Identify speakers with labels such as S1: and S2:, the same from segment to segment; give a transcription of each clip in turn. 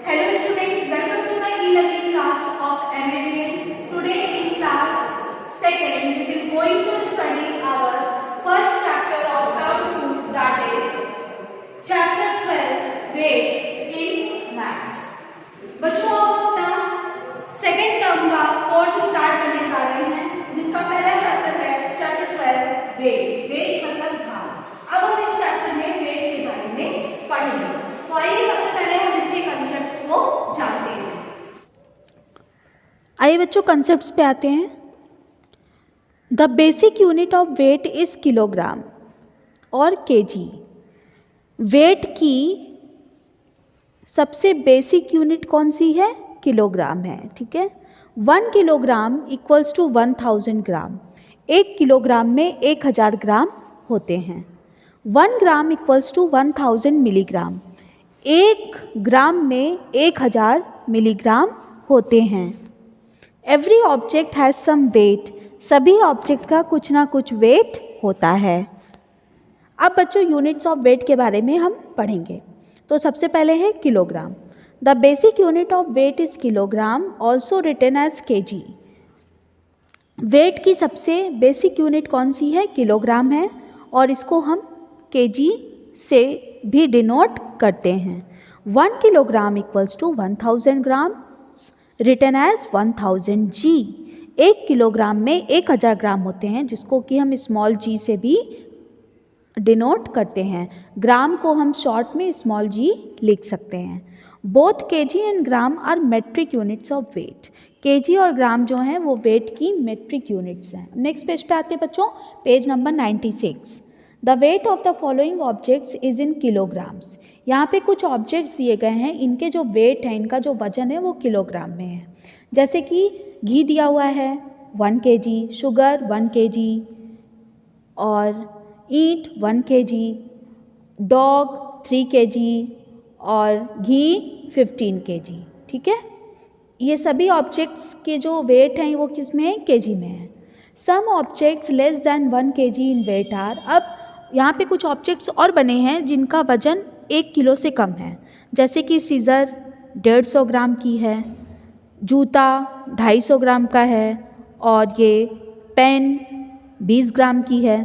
S1: Hello students, welcome to the e-learning class of MAVN. Today in class second, we will going to study our first chapter of term 2, that is chapter 12, weight in maths. बच्चों अब अपना second term का course start करने जा रहे हैं, जिसका पहला चैप्टर है चैप्टर 12 वेट। वेट मतलब भार। अब हम इस चैप्टर में वेट के बारे में पढ़ेंगे। तो आइए सबसे पहले हम इसके कंसेप्ट्स को जानते हैं।
S2: आइए बच्चों कंसेप्ट्स पे आते हैं। The basic unit of weight is kilogram और केजी। वेट की सबसे बेसिक यूनिट कौन सी है? किलोग्राम है। ठीक है, 1 kilogram equals to 1000 gram. 1 kilogram में 1000 ग्राम होते हैं। 1 gram equals to 1000 milligram. 1 gram में 1000 मिलीग्राम होते हैं। Every object has some weight. सभी ऑब्जेक्ट का कुछ ना कुछ वेट होता है। अब बच्चों यूनिट्स ऑफ वेट के बारे में हम पढ़ेंगे। तो सबसे पहले है kilogram. The basic unit of weight is kilogram, also written as KG. Weight की सबसे बेसिक यूनिट कौन सी है? किलोग्राम है, और इसको हम केजी से भी डिनोट करते हैं। 1 kilogram equals to 1000 gram, written as 1000 G. 1 kilogram में 1000 ग्राम होते हैं, जिसको कि हम स्मॉल जी से भी डिनोट करते हैं। ग्राम को हम शॉर्ट में स्मॉल जी लिख सकते हैं। Both KG and gram are metric units of weight. KG और ग्राम जो हैं वो वेट की मेट्रिक यूनिट्स हैं। नेक्स्ट पेज पे आते हैं बच्चों, page number 96। The weight of the following objects is in kilograms. यहाँ पे कुछ ऑब्जेक्ट्स दिए गए हैं, इनके जो वेट है, इनका जो वजन है वो किलोग्राम में है। जैसे कि घी दिया हुआ है 1 kg, शुगर 1 kg, और ईंट 1 kg, डॉग 3 kg और घी 15 kg। ठीक है, ये सभी ऑब्जेक्ट्स के जो वेट हैं वो किस में है? केजी में है। Some objects less than 1 kg in weight are. अब यहाँ पे कुछ ऑब्जेक्ट्स और बने हैं जिनका वजन 1 किलो से कम है। जैसे कि सीज़र 150 ग्राम की है, जूता 250 ग्राम का है, और ये पेन 20 ग्राम की है।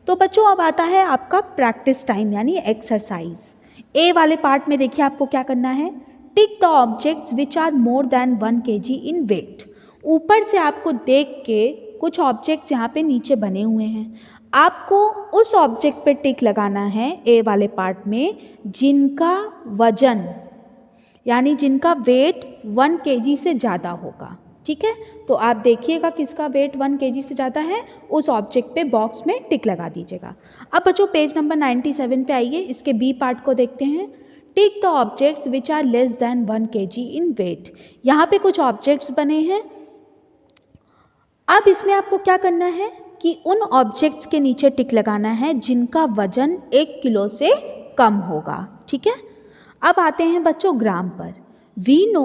S2: तो बच्चों अब आता है आपका प्रैक्टिस टाइम, यानी एक्सरसाइज। ए वाले पार्ट में देखिए आपको क्या करना है। Tick the objects which are more than 1 kg in weight. ऊपर से आपको देख के कुछ ऑब्जेक्ट्स यहाँ पे नीचे बने हुए हैं, आपको उस ऑब्जेक्ट पे टिक लगाना है ए वाले पार्ट में जिनका वजन यानी जिनका वेट 1 kg से ज़्यादा होगा। ठीक है, तो आप देखिएगा किसका वेट 1 kg से ज़्यादा है, उस ऑब्जेक्ट पे बॉक्स में टिक लगा दीजिएगा। अब बच्चों पेज नंबर 97 पे आइए, इसके बी पार्ट को देखते हैं। Tick the objects which are less than 1 kg in weight. यहाँ पे कुछ ऑब्जेक्ट्स बने हैं। अब इसमें आपको क्या करना है कि उन ऑब्जेक्ट्स के नीचे टिक लगाना है जिनका वजन 1 किलो से कम होगा। ठीक है, अब आते हैं बच्चों ग्राम पर। We know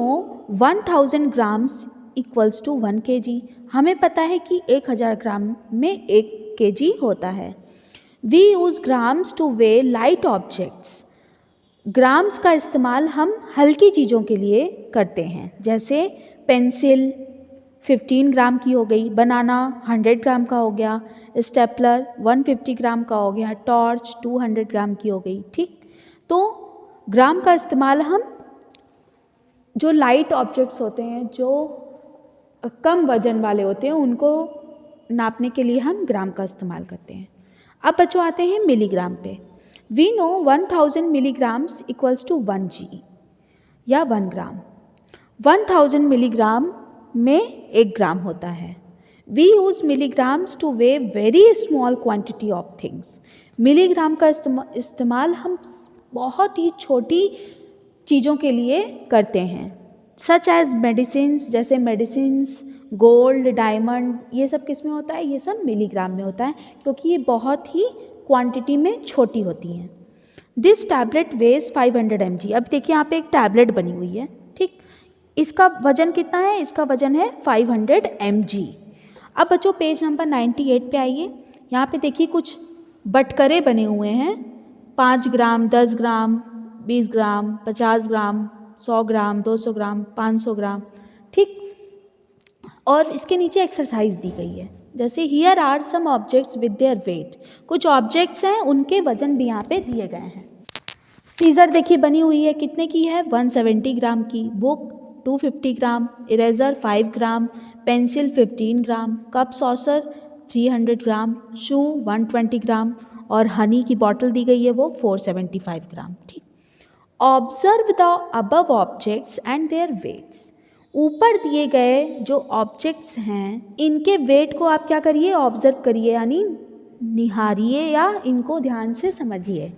S2: 1000 grams equals to 1 kg। हमें पता है कि 1000 ग्राम में 1 kg होता है। We use grams to weigh light objects. Grams का इस्तेमाल हम हल्की चीज़ों के लिए करते हैं, जैसे पेंसिल 15 ग्राम की हो गई, बनाना 100 ग्राम का हो गया, स्टेपलर 150 ग्राम का हो गया, टॉर्च 200 ग्राम की हो गई। ठीक, तो ग्राम का इस्तेमाल हम जो लाइट ऑब्जेक्ट्स होते हैं, जो कम वजन वाले होते हैं, उनको नापने के लिए हम ग्राम का इस्तेमाल करते हैं। अब बच्चों आते हैं मिलीग्राम पे। We know 1000 milligrams equals to 1 g या 1 ग्राम। 1000 मिलीग्राम में 1 ग्राम होता है। We use milligrams to weigh very small quantity of things. Milligram का इस्तेमाल हम बहुत ही छोटी चीज़ों के लिए करते हैं, सच एज मेडिसिन्स, जैसे मेडिसिन्स, गोल्ड, डायमंड, ये सब किस में होता है? ये सब मिलीग्राम में होता है, क्योंकि ये बहुत ही क्वांटिटी में छोटी होती हैं। This tablet weighs 500 mg। अब देखिए यहाँ पे एक टैबलेट बनी हुई है। ठीक, इसका वजन कितना है? इसका वजन है 500 mg। अब बच्चों पेज नंबर 98 पे आइए। यहाँ पे देखिए कुछ बटकरे बने हुए हैं, 5 ग्राम, 10 ग्राम, 20 ग्राम, 50 ग्राम, 100 ग्राम, 200 ग्राम, 500 ग्राम, ठीक। और इसके नीचे एक्सरसाइज दी गई है, जैसे here are some objects with their weight. कुछ ऑब्जेक्ट्स हैं, उनके वजन भी यहाँ पे दिए गए हैं। सीजर देखिए बनी हुई है, कितने की है? 170 ग्राम की। बुक 250 ग्राम, इरेजर 5 ग्राम, पेंसिल 15 ग्राम, कप सॉसर 300 ग्राम, शू 120 ग्राम और हनी की बॉटल दी गई है वो 475 ग्राम, ठीक। Observe the above objects and their weights. ऊपर दिए गए जो ऑब्जेक्ट्स हैं इनके वेट को आप क्या करिए? ऑब्जर्व करिए, यानी निहारिए या इनको ध्यान से समझिए।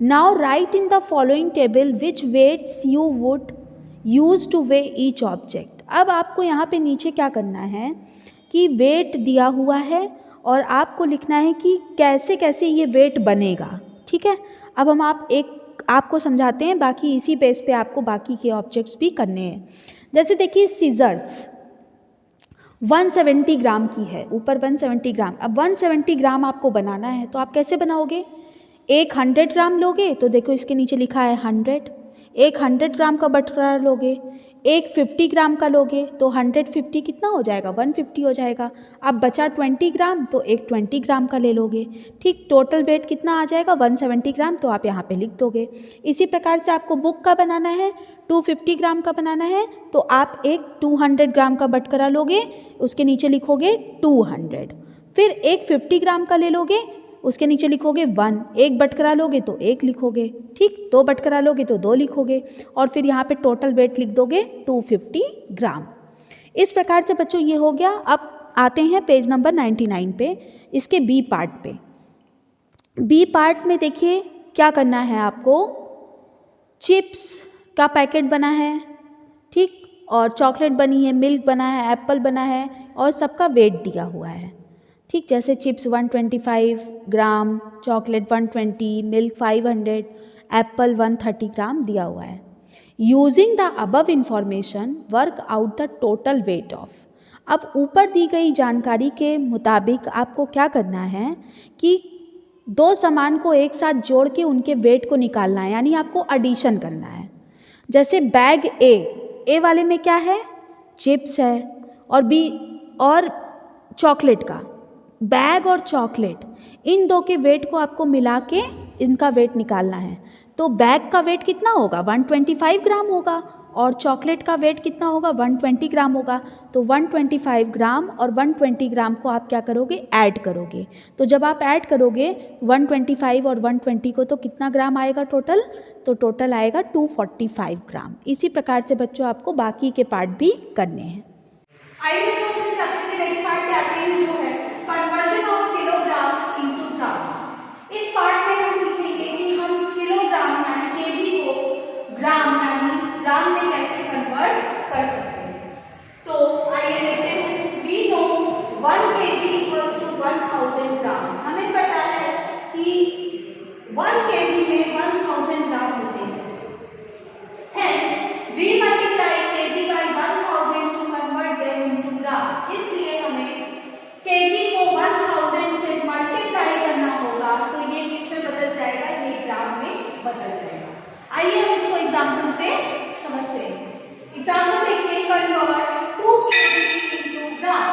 S2: Now write in the following table which weights you would use to weigh each object. अब आपको यहाँ पे नीचे क्या करना है कि वेट दिया हुआ है और आपको लिखना है कि कैसे कैसे ये वेट बनेगा, ठीक है। अब हम आपको समझाते हैं, बाकी इसी बेस पे आपको बाकी के ऑब्जेक्ट्स भी करने हैं। जैसे देखिए सीजर्स 170 ग्राम की है, ऊपर 170 ग्राम। अब 170 ग्राम आपको बनाना है तो आप कैसे बनाओगे? एक 100 ग्राम लोगे तो देखो इसके नीचे लिखा है 100। एक 100 ग्राम का बटखरा लोगे, एक 50 ग्राम का लोगे तो 150 कितना हो जाएगा? 150 हो जाएगा। अब बचा 20 ग्राम तो एक 20 ग्राम का ले लोगे, ठीक। टोटल वेट कितना आ जाएगा? 170 ग्राम, तो आप यहाँ पे लिख दोगे। इसी प्रकार से आपको बुक का बनाना है, 250 ग्राम का बनाना है तो आप एक 200 ग्राम का बटखरा लोगे, उसके नीचे लिखोगे 200। फिर एक 50 ग्राम का ले लोगे, उसके नीचे लिखोगे 1। एक बटखरा लोगे तो एक लिखोगे, ठीक। 2 बटखरा लोगे तो 2 लिखोगे और फिर यहाँ पे टोटल वेट लिख दोगे 250 ग्राम। इस प्रकार से बच्चों ये हो गया। अब आते हैं पेज नंबर 99 पे, इसके बी पार्ट पे। बी पार्ट में देखिए क्या करना है आपको। चिप्स का पैकेट बना है, ठीक, और चॉकलेट बनी है, मिल्क बना है, एप्पल बना है और सबका वेट दिया हुआ है, ठीक। जैसे चिप्स 125 ग्राम, चॉकलेट 120, मिल्क 500, एप्पल 130 ग्राम दिया हुआ है। Using the above information work out the total weight of. अब ऊपर दी गई जानकारी के मुताबिक आपको क्या करना है कि दो सामान को एक साथ जोड़ के उनके वेट को निकालना है, यानी आपको एडिशन करना है। जैसे बैग ए वाले में क्या है? चिप्स है, और बी और चॉकलेट का। बैग और चॉकलेट इन दो के वेट को आपको मिला के इनका वेट निकालना है। तो बैग का वेट कितना होगा? 125 ग्राम होगा और चॉकलेट का वेट कितना होगा? 120 ग्राम होगा। तो 125 ग्राम और 120 ग्राम को आप क्या करोगे? ऐड करोगे। तो जब आप ऐड करोगे 125 और 120 को तो कितना ग्राम आएगा टोटल? तो टोटल आएगा 245 ग्राम। इसी प्रकार से बच्चों आपको बाकी के पार्ट भी करने हैं।
S1: आइए बच्चों अपने चैप्टर के नेक्स्ट पार्ट पे आते हैं, जो है conversion of kilograms into grams. इस पार्ट में हम सीखेंगे कि हम किलोग्राम यानी केजी को ग्राम यानी ग्राम में कैसे कन्वर्ट कर सकते हैं। तो आइए देखते हैं। We know 1 kg equals to 1000 gram. हमें पता है कि 1 kg में 1000 ग्राम होते हैं। Hence we multiply kg by 1000 to convert them into ग्राम। इसलिए हमें kg को 1000 से मल्टीप्लाई करना होगा, तो ये किस में बदल जाएगा? ये ग्राम में बदल जाएगा। आइए हम इसको एग्जाम्पल से समझते हैं। एग्जाम्पल देखिए, कन्वर्ट 2 kg into ग्राम।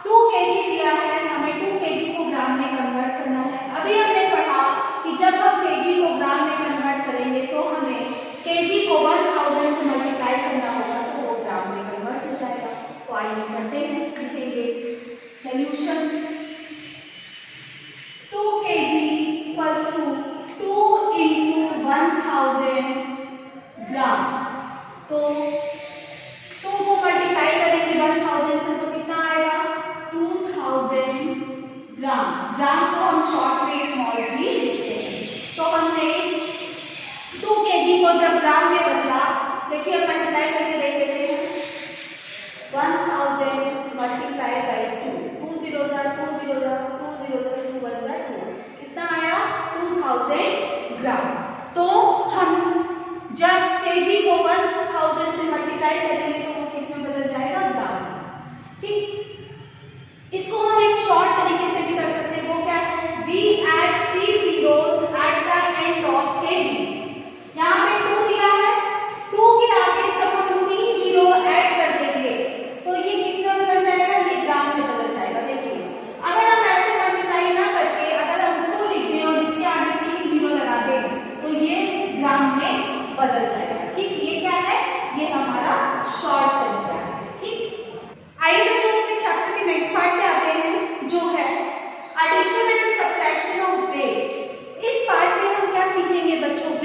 S1: 2 kg दिया है, हमें 2 kg को ग्राम में कन्वर्ट करना है। अभी हमने पढ़ा कि जब हम kg को ग्राम में कन्वर्ट करेंगे तो हमें kg को 1000 से मल्टीप्लाई करना होगा, तो वो ग्राम में कन्वर्ट हो जाएगा। तो आइए करते हैं, लिखेंगे solution. 2 kg equals to 2 into 1000 gram. तो 2 को मल्टीप्लाई करेंगे 1000 से तो कितना आएगा? 2000 ग्राम। ग्राम को हम शॉर्ट में स्मॉल जी लिखते हैं। तो हमने 2 kg को जब ग्राम में बदला, देखिए अब मल्टीप्लाई करके देख लेते हैं। 1000 मल्टीप्लाई बाई 2, 2 0 2 0 2 0 2 1 2, कितना आया? 2000 ग्राम। तो हम जब kg को 1000 से मल्टीप्लाई करेंगे तो वो किस में बदल जाएगा? ग्राम। ठीक, इसको हम एक शॉर्ट तरीके से भी कर सकते हैं। वो क्या है? we add 3 zeros at the end of kg। यहाँ पे 2 दिया है, 2 के आगे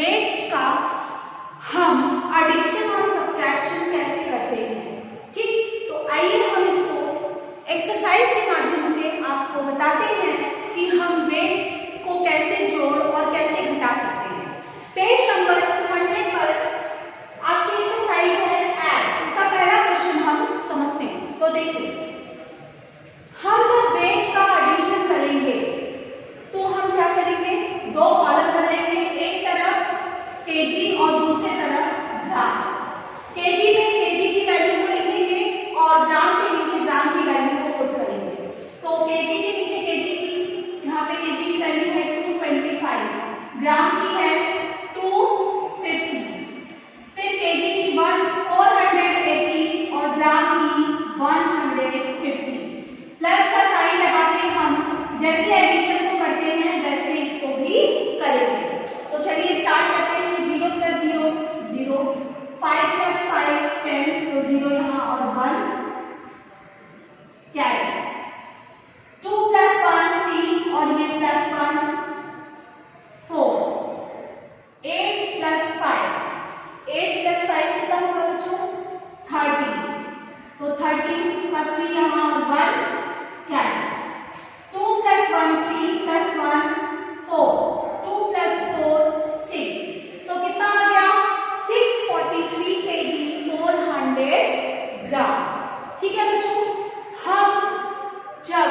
S1: वेट्स का हम एडिशन और सब्ट्रैक्शन कैसे करते हैं। ठीक, तो आइए हम इसको एक्सरसाइज के माध्यम से आपको बताते हैं कि हम वेट को कैसे जोड़ और कैसे घटा सकते हैं। पेज नंबर 100 पर आपकी एक्सरसाइज है ऐड। उसका पहला क्वेश्चन हम समझते हैं। तो देखिए, हम जब वेट का एडिशन करेंगे तो हम क्या करेंगे, दो कॉलम बनाएंगे, एक तरफ केजी और दूसरे तरफ ग्राम। केजी में केजी की वैल्यू को लिखेंगे और ग्राम के नीचे ग्राम की वैल्यू को पुट करेंगे। तो केजी के नीचे केजी की, यहाँ पे केजी की वैल्यू है 225, ग्राम की है 250, फिर केजी की 480 और ग्राम की 150। प्लस का साइन लगा के हम जैसे एडिशन को करते हैं वैसे इसको भी करेंगे। तो चलिए स्टार्ट करते हैं। 0 + 0 0, 5 + 5 10, तो 0 यहाँ और 1 कैरी, 2 + 1 3 और ये +1 4, 8 + 5, 8 + 5 कितना होगा बच्चों, 30, तो 30 का 3 यहाँ और 1 कैरी, 2 + 1 3 + 1 4, 2 + 4 6, तो कितना आ गया 643 kg 400 ग्राम। ठीक है बच्चों, हम जब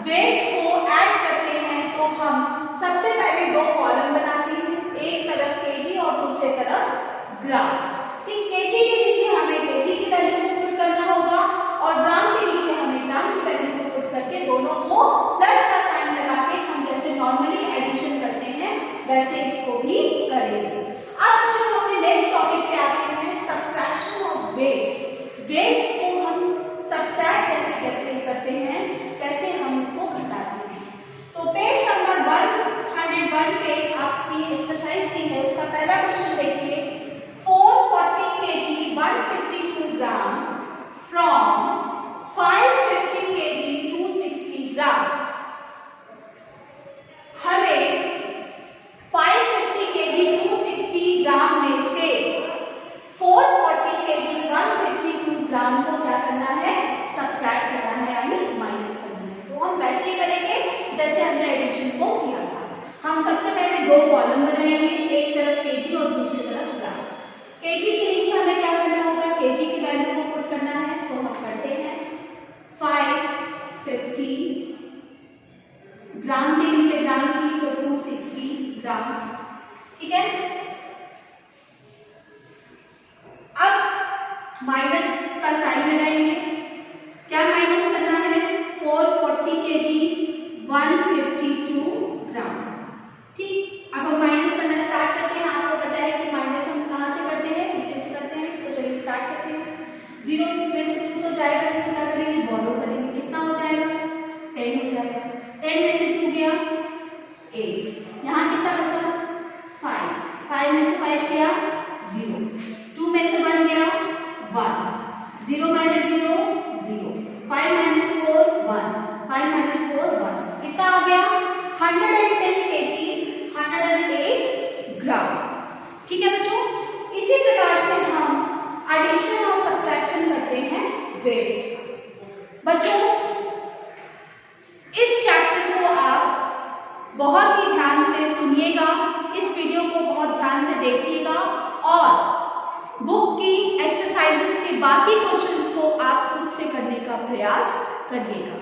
S1: वेट को ऐड करते हैं तो हम सबसे पहले दो कॉलम बनाते हैं, एक तरफ केजी और दूसरे तरफ ग्राम। ठीक, केजी के नीचे हमें केजी की वैल्यू को पुट करना होगा और ग्राम के नीचे हमें ग्राम की वैल्यू को पुट करके दोनों को प्लस का साइन लगा के हम जैसे नॉर्मली एडिशन करते हैं वैसे इसको भी करेंगे। अब बच्चों हम अपने नेक्स्ट टॉपिक पे आते हैं, सब्ट्रैक्शन ऑफ वेट्स। वेट्स को हम सब्ट्रैक्ट कैसे करते हैं, कैसे हम इसको घटाते हैं। तो पेज नंबर 101 पे आपकी एक्सरसाइज दी है, उसका पहला क्वेश्चन देखिए, 440 kg 152 ग्राम फ्रॉम 550 kg 260 ग्राम। हमें 550 kg 260 ग्राम में से 440 kg 152 ग्राम को क्या करना है, सब्ट्रैक्ट करना है, यानी माइनस करना है। तो हम वैसे ही करेंगे जैसे हमने एडिशन को किया था। हम सबसे पहले दो कॉलम बनाएंगे, एक तरफ केजी और दूसरी तरफ ग्राम। केजी के नीचे हमें क्या करना होगा, केजी की वैल्यू को पुट करना है, तो हम करते हैं 550, ग्राम के नीचे ग्राम की तो 260 ग्राम। ठीक है, अब माइनस का साइन लगाएंगे। क्या माइनस करना है, 440 kg 152 ग्राम। ठीक, अब हम माइनस करना स्टार्ट करते हैं। आपको पता है कि माइनस हम कहाँ से करते हैं, नीचे से करते हैं। तो चलिए स्टार्ट करते हैं। 0 में से 2 तो जाएगा नहीं, तो क्या करेंगे, बोरो करेंगे। कितना हो जाएगा, 10 हो जाएगा। 10 में से 2 गया 8, यहाँ कितना बचा 5, 5 में से 5 गया 0, 2 में से 1 गया 1, 0 - 0 0, 5 - 4 1, 5 - 4 1, कितना आ गया 110 kg 108 ग्राम। ठीक है बच्चों, इसी प्रकार से हम एडिशन और सब्ट्रैक्शन करते हैं वेट्स। बच्चों इस चैप्टर को आप बहुत ही ध्यान से सुनिएगा, इस वीडियो को बहुत ध्यान से देखिएगा और बुक की एक्सरसाइजेस के बाकी क्वेश्चंस को आप खुद से करने का प्रयास करिएगा।